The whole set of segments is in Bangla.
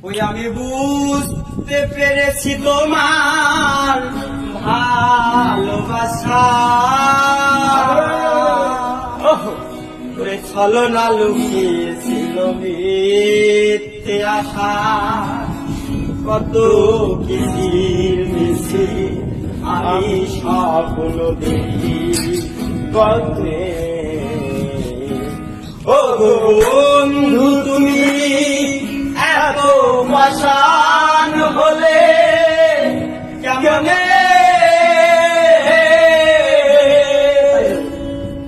ওই আমি বুঝতে পেরেছি তোমার ভালোবাসা, ওরে ছলনা লুকিয়েছিল মিথ্যে আশা, কত কিসির মিছিল আমি স্বপ্ন দেখি গল্পে। ও গো বন্ধু তুমি এত পাষাণ হলে কেমনে,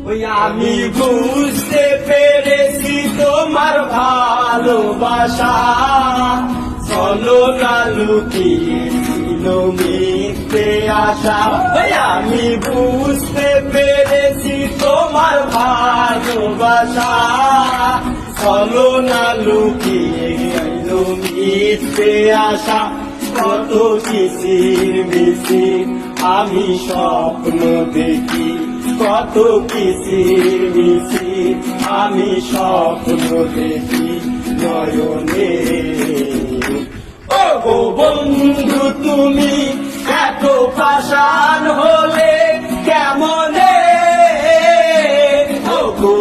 ওই আমি বুঝতে পেরেছি তোমার ভালোবাসা, ছলনা লুকিয়েছিল মিথ্যে আশা। ওই আমি বুঝতে পেরেছি তোমার ভালোবাসা, ছলনা লুকিয়েছিল মিথ্যে আশা, কত কিসির মিছিল আমি স্বপ্ন দেখি, কত কিসির মিছিল আমি স্বপ্ন দেখি নয়নে। ও গো বন্ধু তুমি এত পাষাণ হলে কেমনে, ও গো